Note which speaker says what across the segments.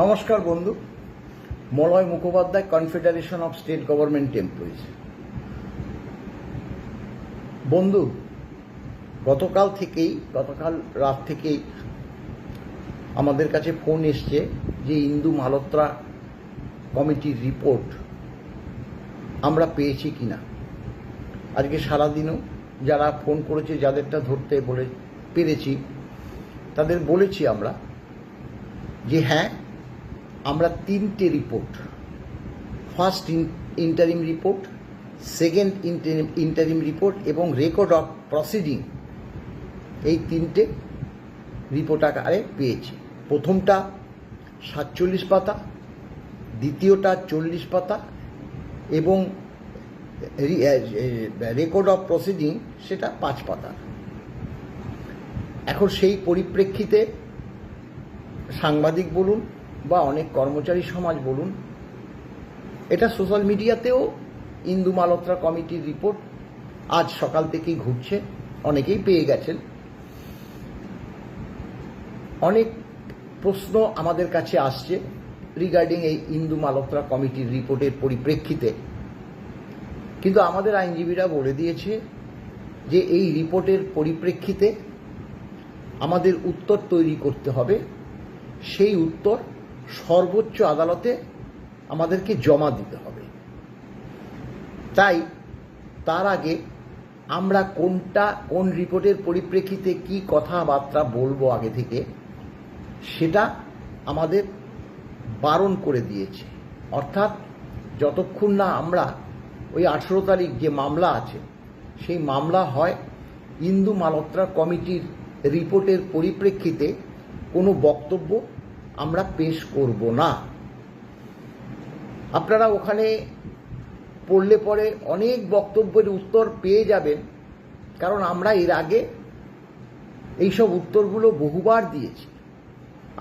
Speaker 1: নমস্কার বন্ধু। Malay Mukhopadhyay, confederation of state government employees. বন্ধু, গতকাল রাত থেকেই আমাদের কাছে ফোন এসছে যে ইন্দু মালহোত্রা কমিটির রিপোর্ট আমরা পেয়েছি কিনা। আজকে সারাদিনও যারা ফোন করেছে, যাদেরটা ধরতে পেরেছি, তাদের বলেছি আমরা যে হ্যাঁ, আমরা তিনটে report, first interim report, second interim report এবং রেকর্ড অফ প্রসিডিং, এই তিনটে রিপোর্ট আকারে পেয়েছি। প্রথমটা 47 পাতা, দ্বিতীয়টা 40 পাতা এবং রেকর্ড অফ প্রসিডিং সেটা 5 পাতা। এখন সেই পরিপ্রেক্ষিতে সাংবাদিক বলুন বা অনেক কর্মচারী সমাজ বলুন, এটা সোশ্যাল মিডিয়াতেও ইন্দু মালহোত্রা কমিটির রিপোর্ট আজ সকাল থেকেই ঘুরছে, অনেকেই পেয়ে গেছেন। অনেক প্রশ্ন আমাদের কাছে আসছে রিগার্ডিং এই ইন্দু মালহোত্রা কমিটির রিপোর্টের পরিপ্রেক্ষিতে, কিন্তু আমাদের আইনজীবীরা বলে দিয়েছে যে এই রিপোর্টের পরিপ্রেক্ষিতে আমাদের উত্তর তৈরি করতে হবে। সেই উত্তর সর্বোচ্চ আদালতে আমাদেরকে জমা দিতে হবে। তাই তার আগে আমরা কোন রিপোর্টের পরিপ্রেক্ষিতে কি কথাবার্তা বলবো আগে থেকে, সেটা আমাদের বারণ করে দিয়েছে। অর্থাৎ যতক্ষণ না আমরা ওই 18 তারিখ যে মামলা আছে, সেই মামলা হয় ইন্দু মালহোত্রা কমিটির রিপোর্টের পরিপ্রেক্ষিতে কোনো বক্তব্য আমরা পেশ করব না। আপনারা ওখানে পড়লে পরে অনেক বক্তব্যের উত্তর পেয়ে যাবেন, কারণ আমরা এর আগে এইসব উত্তরগুলো বহুবার দিয়েছি।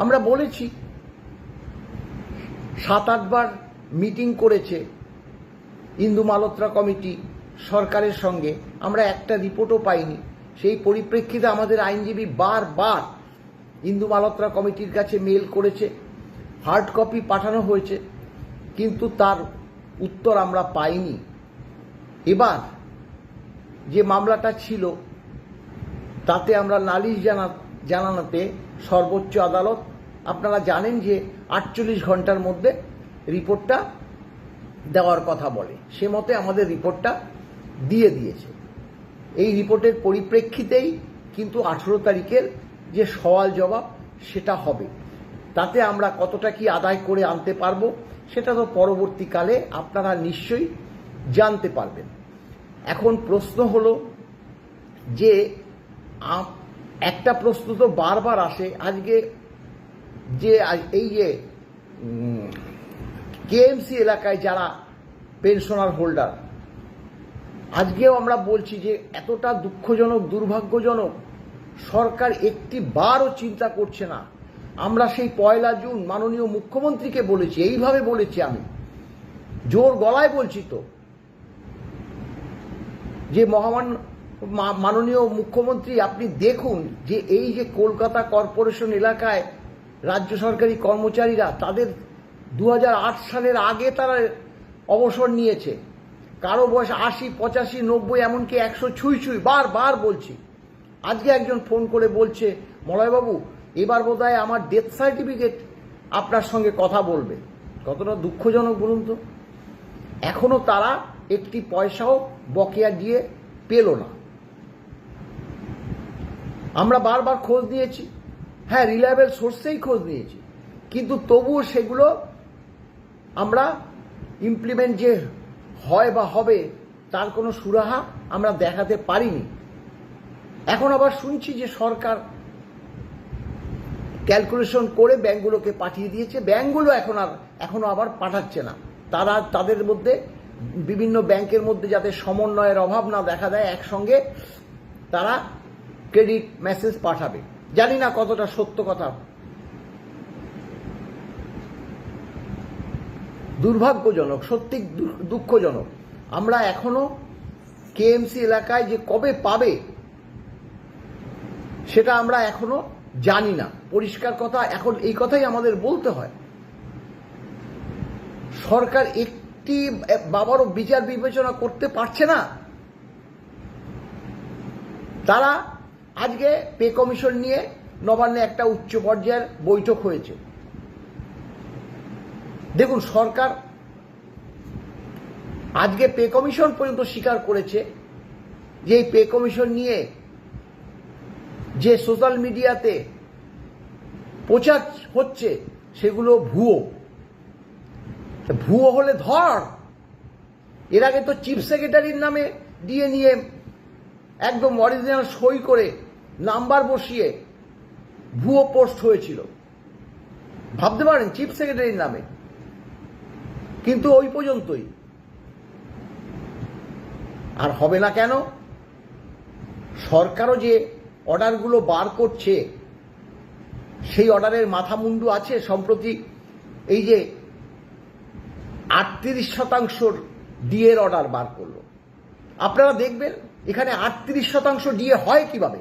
Speaker 1: আমরা বলেছি 7-8 বার মিটিং করেছে ইন্দু মালহোত্রা কমিটি সরকারের সঙ্গে, আমরা একটা রিপোর্টও পাইনি। সেই পরিপ্রেক্ষিতে আমাদের আইনজীবী বারবার ইন্দু মালহোত্রা কমিটির কাছে মেল করেছে, হার্ড কপি পাঠানো হয়েছে, কিন্তু তার উত্তর আমরা পাইনি। এবার যে মামলাটা ছিল তাতে আমরা নালিশ জানানোতে সর্বোচ্চ আদালত, আপনারা জানেন যে 48 ঘন্টার মধ্যে রিপোর্টটা দেওয়ার কথা বলে, সে মতে আমাদের রিপোর্টটা দিয়ে দিয়েছে। এই রিপোর্টের পরিপ্রেক্ষিতেই কিন্তু 18 তারিখের যে সওয়াল জবাব সেটা হবে। তাতে আমরা কতটা কি আদায় করে আনতে পারবো সেটা তো পরবর্তীকালে আপনারা নিশ্চয়ই জানতে পারবেন। এখন প্রশ্ন হলো যে একটা প্রশ্ন তো বারবার আসে, আজকে যে এই যে কেএমসি এলাকায় যারা পেনশনার হোল্ডার, আজকেও আমরা বলছি যে এতটা দুঃখজনক, দুর্ভাগ্যজনক, সরকার একটি বারও চিন্তা করছে না। আমরা সেই 1 জুন মাননীয় মুখ্যমন্ত্রীকে বলেছি, এইভাবে বলেছি, আমি জোর গলায় বলছি তো, যে মাননীয় মুখ্যমন্ত্রী, আপনি দেখুন যে এই যে কলকাতা কর্পোরেশন এলাকায় রাজ্য সরকারি কর্মচারীরা, তাদের 2008 সালের আগে তারা অবসর নিয়েছে। কারো বয়স 80, 85, 90, এমনকি 100 ছুঁই। বারবার বলছি। আজকে একজন ফোন করে বলছে, মলয়বাবু এবার বোধহয় আমার ডেথ সার্টিফিকেট আপনার সঙ্গে কথা বলবে। কতটা দুঃখজনক বলুন তো, এখনো তারা একটি পয়সাও বকেয়া দিয়ে পেল না। আমরা বারবার খোঁজ নিয়েছি, হ্যাঁ রিলায়েবল সোর্সেই খোঁজ নিয়েছি, কিন্তু তবুও সেগুলো আমরা ইমপ্লিমেন্ট যে হয় বা হবে তার কোনো সুরাহা আমরা দেখাতে পারিনি। এখন আবার শুনছি যে সরকার ক্যালকুলেশন করে ব্যাংকগুলোকে পাঠিয়ে দিয়েছে, ব্যাংকগুলো এখনো আবার পাঠাচ্ছে না। তাদের মধ্যে বিভিন্ন ব্যাংকের মধ্যে যাতে সমন্বয়ের অভাব না দেখা দেয়, একসঙ্গে তারা ক্রেডিট মেসেজ পাঠাবে। জানি না কতটা সত্য কথা। দুর্ভাগ্যজনক, সত্যি দুঃখজনক। আমরা এখনো কেএমসি এলাকায় যে কবে পাবে সেটা আমরা এখনো জানি না। পরিষ্কার কথা, এখন এই কথাই আমাদের বলতে হয় সরকার একটি বাবারও বিচার বিবেচনা করতে পারছে না। তারা আজকে পে কমিশন নিয়ে নবান্নে একটা উচ্চ পর্যায়ের বৈঠক হয়েছে। দেখুন, সরকার আজকে পে কমিশন পর্যন্ত স্বীকার করেছে যে এই পে কমিশন নিয়ে যে সোশ্যাল মিডিয়াতে প্রচার হচ্ছে সেগুলো ভুয়ো। ভুয়ো হলে ধর। এর আগে তো চিফ সেক্রেটারির নামে দিয়ে নিয়ে একদম অরিজিনাল সই করে নাম্বার বসিয়ে ভুয়ো পোস্ট হয়েছিল, ভাবতে পারেন, চিফ সেক্রেটারির নামে। কিন্তু ওই পর্যন্তই। আর হবে না কেন? সরকারও যে অর্ডারগুলো বার করছে সেই অর্ডারের মাথা মুন্ডু আছে। সম্প্রতি এই যে 38% ডিএর অর্ডার বার করলো, আপনারা দেখবেন এখানে 38% ডিএ হয় কিভাবে।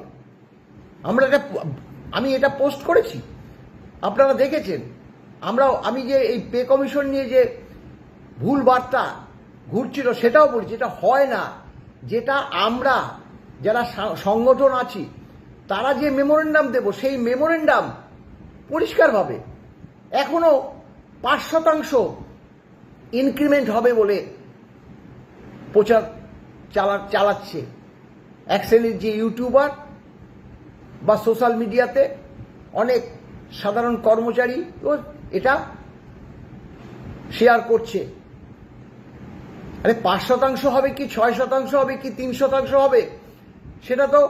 Speaker 1: আমি এটা পোস্ট করেছি, আপনারা দেখেছেন। আমি যে এই পে কমিশন নিয়ে যে ভুল বার্তা ঘুরছিল সেটাও বলছি, এটা হয় না। যেটা আমরা যারা সংগঠন আছি তারা যে মেমোরেন্ডাম দেব, সেই মেমোরেন্ডাম পরিষ্কারভাবে এখনো 5% ইনক্রিমেন্ট হবে বলে প্রচার চালাচ্ছে এক শ্রেণীর যে ইউটিউবার বা সোশ্যাল মিডিয়াতে অনেক সাধারণ কর্মচারী এটা শেয়ার করছে। আরে 5% হবে কি 6% হবে কি 3% হবে, সেটা তো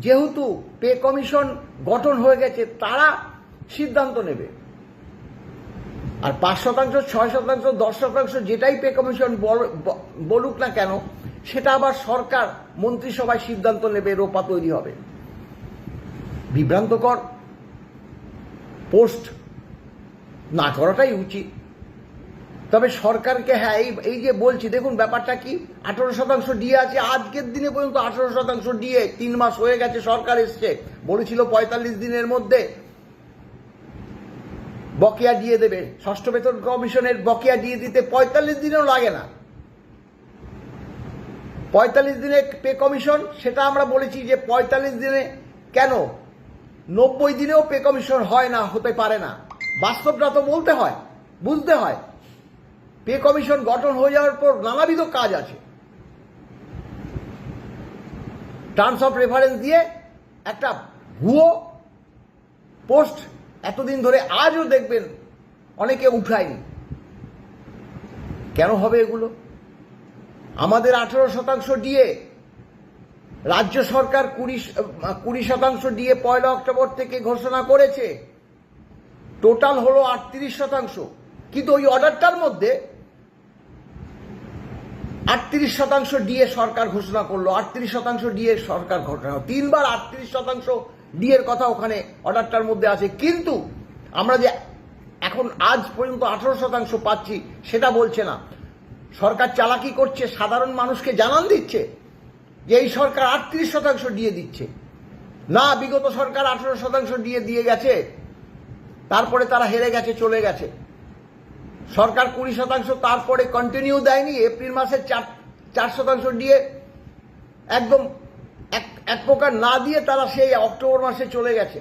Speaker 1: যেহেতু পে কমিশন গঠন হয়ে গেছে তারা সিদ্ধান্ত নেবে। আর 5%, 6%, 10% যেটাই পে কমিশন বলুক না কেন, সেটা আবার সরকার মন্ত্রিসভায় সিদ্ধান্ত নেবে, রোপা তৈরি হবে। বিভ্রান্তকর পোস্ট না করাটাই উচিত। তবে সরকারকে, হ্যাঁ, এই যে বলছি, দেখুন ব্যাপারটা কি, 18% ডিএ আছে আজকের দিনে পর্যন্ত। 18% ডিএ 3 মাস হয়ে গেছে, সরকার এসছে, বলেছিল 45 দিনের মধ্যে বকেয়া দিয়ে দেবে। ষষ্ঠ বেতন কমিশনের বকেয়া দিয়ে দিতে 45 দিনেও লাগে না। 45 দিনে পে কমিশন, সেটা আমরা বলেছি যে 45 দিনে কেন, 90 দিনেও পে কমিশন হয় না, হতে পারে না। বাস্তবটা তো বলতে হয়, বুঝতে হয়। পে কমিশন গঠন হয়ে যাওয়ার পর নানাবিধ কাজ আছে। টার্মস অফ রেফারেন্স দিয়ে একটা ভুয়ো পোস্ট এতদিন ধরে আজও দেখবেন অনেকে উঠায়নি। কেন হবে এগুলো? আমাদের 18% ডিএ, রাজ্য সরকার 20% ডিএ 1 অক্টোবর থেকে ঘোষণা করেছে। টোটাল হলো 38%। কিন্তু ওই অর্ডারটার মধ্যে 38% ডিএ সরকার ঘোষণা করলো। 38% ডিএ সরকার ঘোষণা, 3 বার 38% ডিএর কথা ওখানে অর্ডারটার মধ্যে আছে। কিন্তু আমরা যে এখন আজ পর্যন্ত 18% পাচ্ছি সেটা বলছে না। সরকার চালাকি করছে, সাধারণ মানুষকে জানান দিচ্ছে যে এই সরকার 38% ডিএ দিচ্ছে। না, বিগত সরকার 18% ডিএ দিয়ে গেছে, তারপরে তারা হেরে গেছে, চলে গেছে। সরকার 20%, তারপরে কন্টিনিউ দেয়নি। এপ্রিল মাসে 4% ডিএ একদম এক প্রকার না দিয়ে তারা সেই অক্টোবর মাসে চলে গেছে।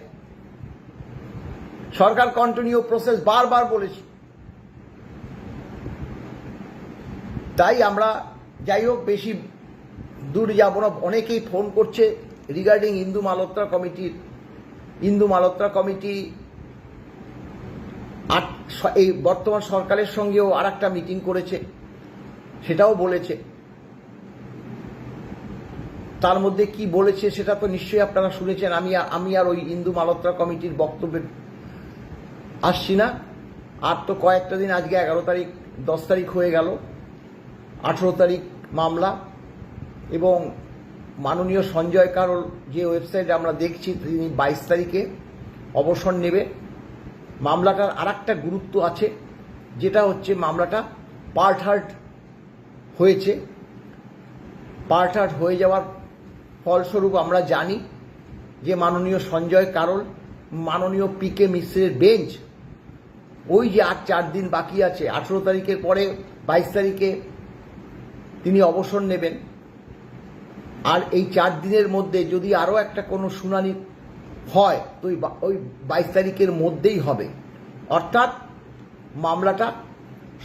Speaker 1: সরকার কন্টিনিউ প্রসেস, বারবার বলেছি। তাই আমরা, যাই হোক, বেশি দূর যাব না। অনেকেই ফোন করছে রিগার্ডিং ইন্দু মালহোত্রা কমিটি এই বর্তমান সরকারের সঙ্গেও আর একটা মিটিং করেছে, সেটাও বলেছে। তার মধ্যে কি বলেছে সেটা তো নিশ্চয়ই আপনারা শুনেছেন। আমি আর ওই ইন্দু মালহোত্রা কমিটির বক্তব্যে আসছি না। আর তো কয়েকটা দিন, আজকে 11 তারিখ, 10 তারিখ হয়ে গেল, 18 তারিখ মামলা। এবং মাননীয় সঞ্জয় কারোল যে ওয়েবসাইটে আমরা দেখছি, তিনি 22 তারিখে অবসর নেবে। মামলাটার আর একটা গুরুত্ব আছে, যেটা হচ্ছে মামলাটা পার্ট হার্ট হয়েছে। পার্ট হার্ট হয়ে যাওয়ার ফলস্বরূপ আমরা জানি যে মাননীয় সঞ্জয় কারোল, মাননীয় পিকে মিশ্রের বেঞ্চ, ওই যে আর 4 দিন বাকি আছে, 18 তারিখের পরে 22 তারিখে তিনি অবসর নেবেন, আর এই 4 দিনের মধ্যে যদি আরও একটা কোনো শুনানি হয় তো ওই 22 তারিখের মধ্যেই হবে, অর্থাৎ মামলাটা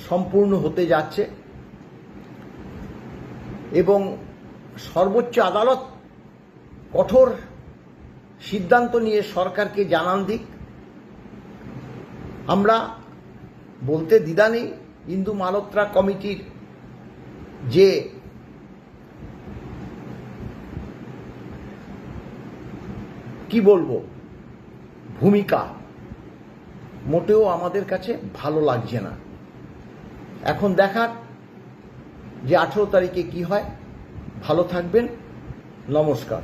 Speaker 1: সম্পূর্ণ হতে যাচ্ছে। এবং সর্বোচ্চ আদালত কঠোর সিদ্ধান্ত নিয়ে সরকারকে জানান দিক। আমরা বলতে দ্বিধা নেই, ইন্দু মালহোত্রা কমিটির যে কি বলবো ভূমিকা মোটেও আমাদের কাছে ভালো লাগছে না। এখন দেখার যে 18 তারিখে কি হয়। ভালো থাকবেন, নমস্কার।